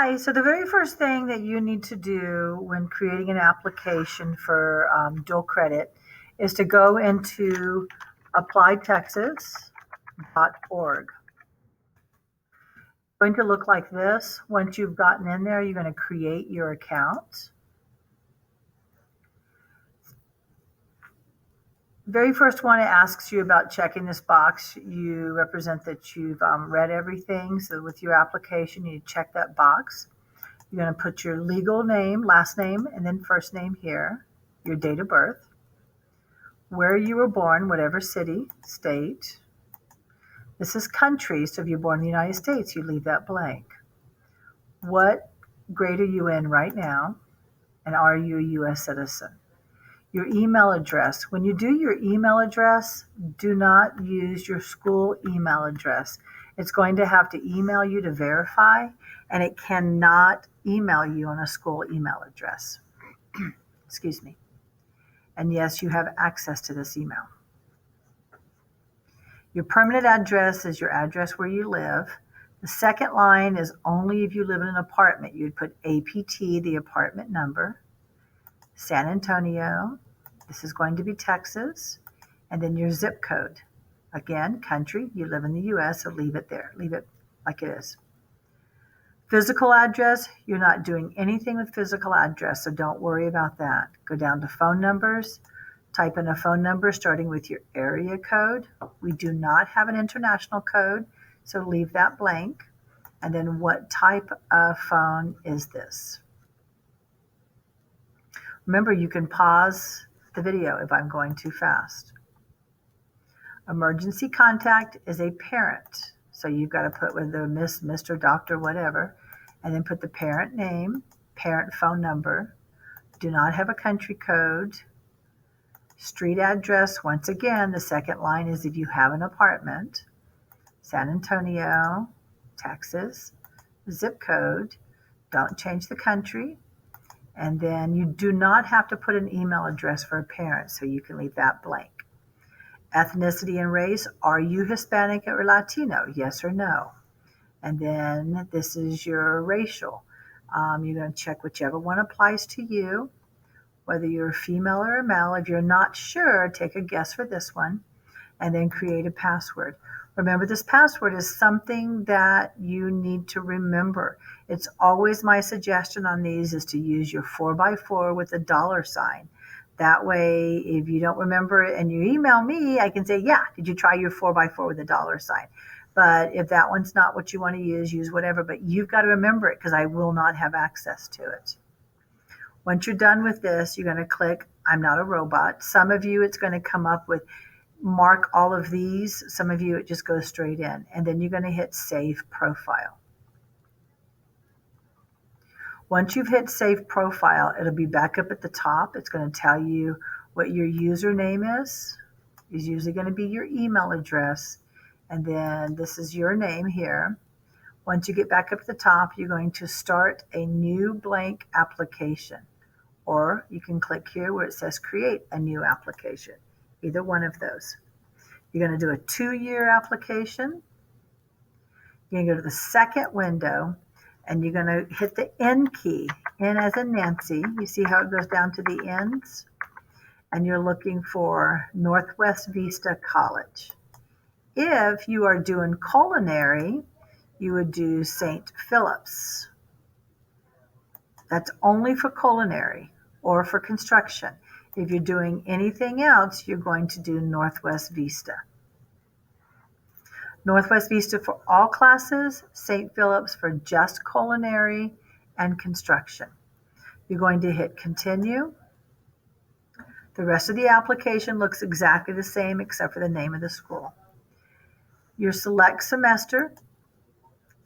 Hi, so the very first thing that you need to do when creating an application for dual credit is to go into applytexas.org. It's going to look like this. Once you've gotten in there, you're going to create your account. Very first one, it asks you about checking this box. You represent that you've read everything. So with your application, you check that box. You're going to put your legal name, last name, and then first name here, your date of birth, where you were born, whatever city, state. This is country, so if you're born in the United States, you leave that blank. What grade are you in right now, and are you a U.S. citizen? Your email address. When you do your email address, do not use your school email address. It's going to have to email you to verify, and it cannot email you on a school email address. Excuse me. And yes, you have access to this email. Your permanent address is your address where you live. The second line is only if you live in an apartment. You'd put APT, the apartment number, San Antonio. This is going to be Texas. And then your zip code. Again, country, you live in the US, so leave it there. Leave it like it is. Physical address, you're not doing anything with physical address, so don't worry about that. Go down to phone numbers, type in a phone number starting with your area code. We do not have an international code, so leave that blank. And then what type of phone is this? Remember, you can pause the video if I'm going too fast. Emergency contact is a parent. So you've got to put whether Miss, Mr., Doctor, whatever, and then put the parent name, parent phone number. Do not have a country code. Street address, once again, the second line is if you have an apartment. San Antonio, Texas. Zip code, don't change the country. And then you do not have to put an email address for a parent, so you can leave that blank. Ethnicity and race, are you Hispanic or Latino? Yes or no? And then this is your racial. You're going to check whichever one applies to you, whether you're a female or a male. If you're not sure, take a guess for this one, and then create a password. Remember, this password is something that you need to remember. It's always my suggestion on these is to use your 4x4 with a $sign. That way, if you don't remember it and you email me, I can say, yeah, did you try your 4x4 with a $sign? But if that one's not what you want to use whatever. But you've got to remember it because I will not have access to it. Once you're done with this, you're going to click I'm not a robot. Some of you, it's going to come up with mark all of these. Some of you, it just goes straight in. And then you're going to hit Save Profile. Once you've hit Save Profile, it'll be back up at the top. It's going to tell you what your username is. It's usually going to be your email address. And then this is your name here. Once you get back up at the top, you're going to start a new blank application. Or you can click here where it says Create a New Application. Either one of those. You're going to do a 2-year application. You're going to go to the second window, and you're going to hit the N key, N as in Nancy. You see how it goes down to the ends? And you're looking for Northwest Vista College. If you are doing culinary, you would do St. Philip's. That's only for culinary or for construction. If you're doing anything else, you're going to do Northwest Vista. Northwest Vista for all classes, St. Philip's for just culinary and construction. You're going to hit Continue. The rest of the application looks exactly the same except for the name of the school. Your select semester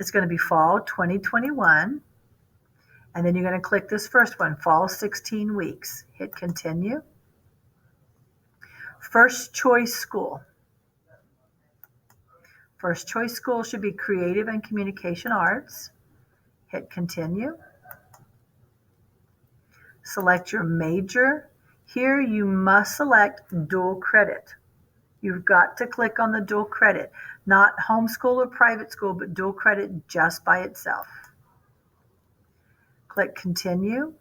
is going to be Fall 2021. And then you're going to click this first one, Fall 16 weeks. Hit Continue. First choice school. First choice school should be Creative and Communication Arts. Hit Continue. Select your major. Here you must select dual credit. You've got to click on the dual credit, not homeschool or private school, but dual credit just by itself. Click Continue.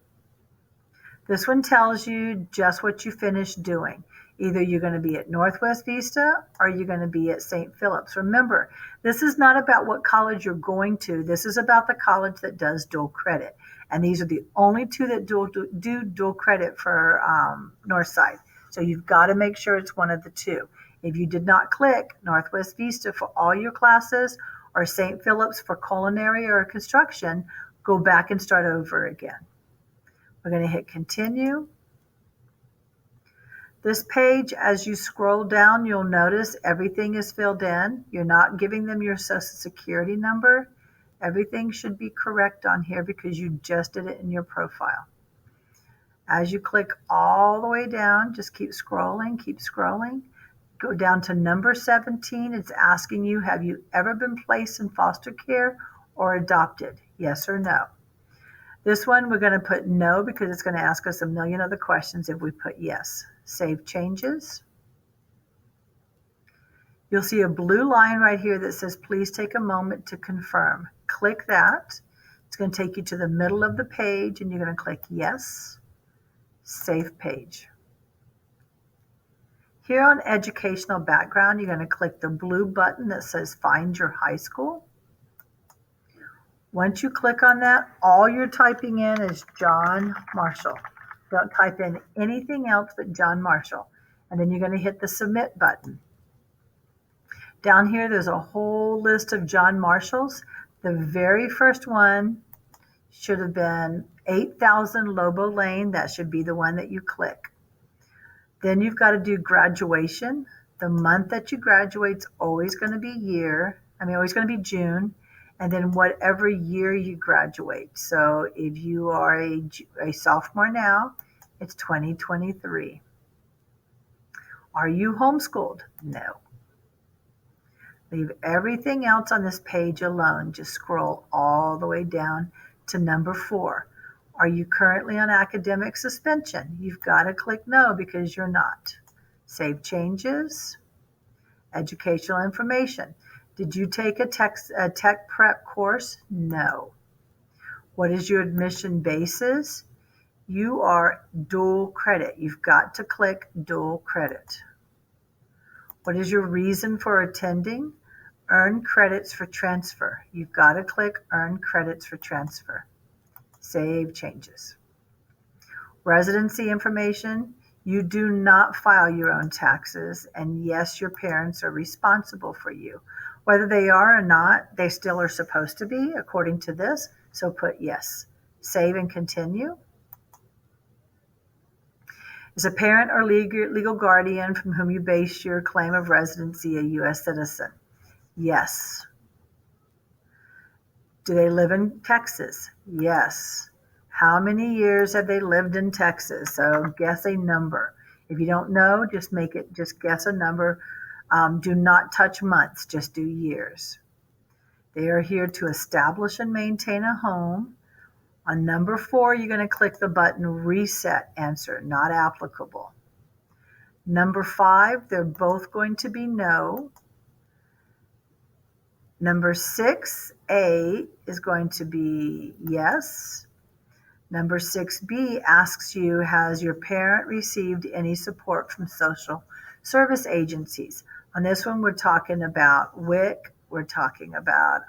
This one tells you just what you finished doing. Either you're going to be at Northwest Vista or you're going to be at St. Philip's. Remember, this is not about what college you're going to. This is about the college that does dual credit. And these are the only two that do dual credit for Northside. So you've got to make sure it's one of the two. If you did not click Northwest Vista for all your classes or St. Philip's for culinary or construction, go back and start over again. We're going to hit Continue. This page, as you scroll down, you'll notice everything is filled in. You're not giving them your social security number. Everything should be correct on here because you just did it in your profile. As you click all the way down, just keep scrolling, Go down to number 17. It's asking you, have you ever been placed in foster care or adopted? Yes or no. This one, we're going to put no because it's going to ask us a million other questions if we put yes. Save changes. You'll see a blue line right here that says, please take a moment to confirm. Click that. It's going to take you to the middle of the page and you're going to click yes. Save page. Here on educational background, you're going to click the blue button that says find your high school. Once you click on that, all you're typing in is John Marshall. Don't type in anything else but John Marshall. And then you're going to hit the submit button. Down here, there's a whole list of John Marshalls. The very first one should have been 8000 Lobo Lane. That should be the one that you click. Then you've got to do graduation. The month that you graduate is always going to be always going to be June. And then whatever year you graduate. So if you are a sophomore now, it's 2023. Are you homeschooled? No. Leave everything else on this page alone. Just scroll all the way down to number 4. Are you currently on academic suspension? You've got to click no because you're not. Save changes. Educational information. Did you take a tech prep course? No. What is your admission basis? You are dual credit. You've got to click dual credit. What is your reason for attending? Earn credits for transfer. You've got to click earn credits for transfer. Save changes. Residency information. You do not file your own taxes, and yes, your parents are responsible for you. Whether they are or not, they still are supposed to be, according to this, so put yes. Save and continue. Is a parent or legal guardian from whom you base your claim of residency a U.S. citizen? Yes. Do they live in Texas? Yes. How many years have they lived in Texas? So guess a number. If you don't know, just guess a number. Do not touch months, just do years. They are here to establish and maintain a home. On number 4, you're going to click the button Reset Answer, not applicable. Number 5, they're both going to be no. Number 6A is going to be yes. Number 6B asks you, has your parent received any support from social service agencies? On this one, we're talking about WIC. We're talking about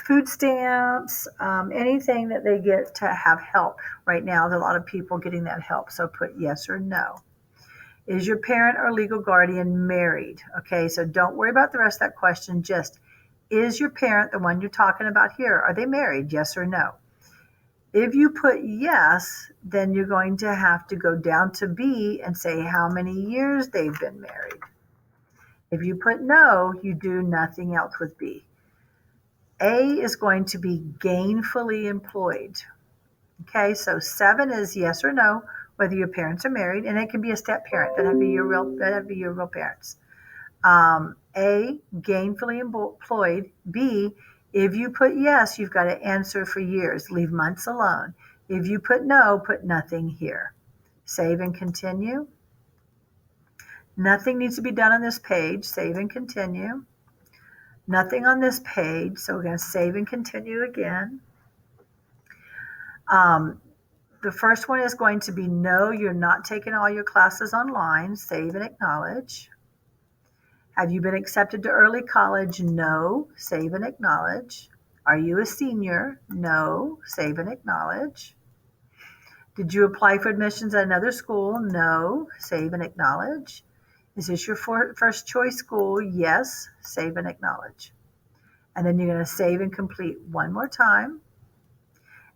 food stamps, anything that they get to have help. Right now, there's a lot of people getting that help, so put yes or no. Is your parent or legal guardian married? Okay, so don't worry about the rest of that question. Just, is your parent, the one you're talking about here, are they married? Yes or no? If you put yes, then you're going to have to go down to B and say how many years they've been married. If you put no, you do nothing else with B. A is going to be gainfully employed. Okay, so 7 is yes or no, whether your parents are married, and it can be a step parent. That'd be your real parents. A, gainfully employed. B, if you put yes, you've got to answer for years. Leave months alone. If you put no, put nothing here. Save and continue. Nothing needs to be done on this page. Save and continue. Nothing on this page, so we're going to save and continue again. The first one is going to be no, you're not taking all your classes online. Save and acknowledge. Have you been accepted to early college? No. Save and acknowledge. Are you a senior? No. Save and acknowledge. Did you apply for admissions at another school? No. Save and acknowledge. Is this your first choice school? Yes. Save and acknowledge. And then you're going to save and complete one more time.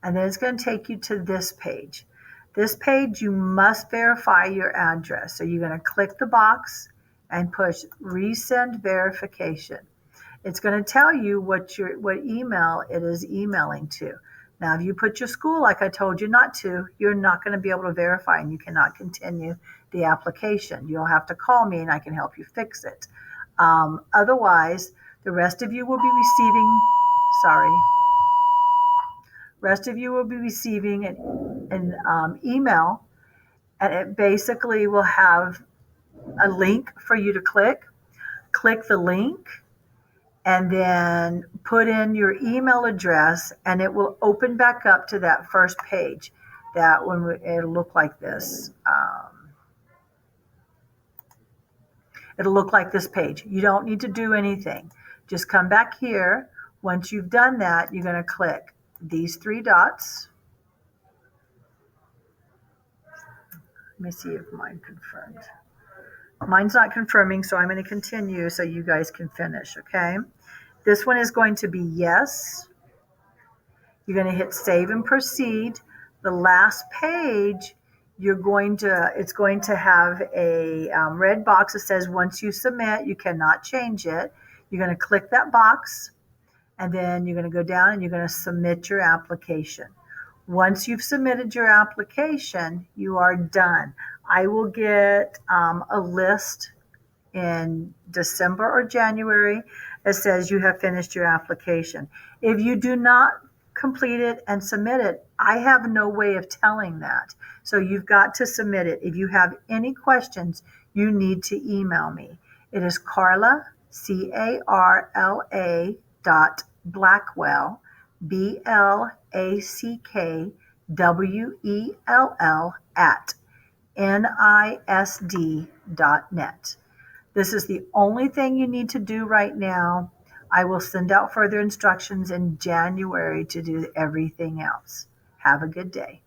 And then it's going to take you to this page. This page, you must verify your address. So you're going to click the box and push resend verification. It's going to tell you what email it is emailing to. Now, if you put your school like I told you not to, you're not going to be able to verify and you cannot continue the application. You'll have to call me and I can help you fix it. Otherwise, the rest of you will be receiving an email, and it basically will have a link for you to click. Click the link and then put in your email address, and it will open back up to that first page. It'll look like this. It'll look like this page. You don't need to do anything. Just come back here. Once you've done that, you're going to click these three dots. Let me see if mine confirmed. Mine's not confirming, so I'm going to continue so you guys can finish, okay? This one is going to be yes. You're going to hit save and proceed. The last page, it's going to have a red box that says once you submit, you cannot change it. You're going to click that box, and then you're going to go down and you're going to submit your application. Once you've submitted your application, you are done. I will get a list in December or January that says you have finished your application. If you do not complete it and submit it, I have no way of telling that. So you've got to submit it. If you have any questions, you need to email me. It is Carla, CARLA .Blackwell, BLACKWELL @NISD.net. This is the only thing you need to do right now. I will send out further instructions in January to do everything else. Have a good day.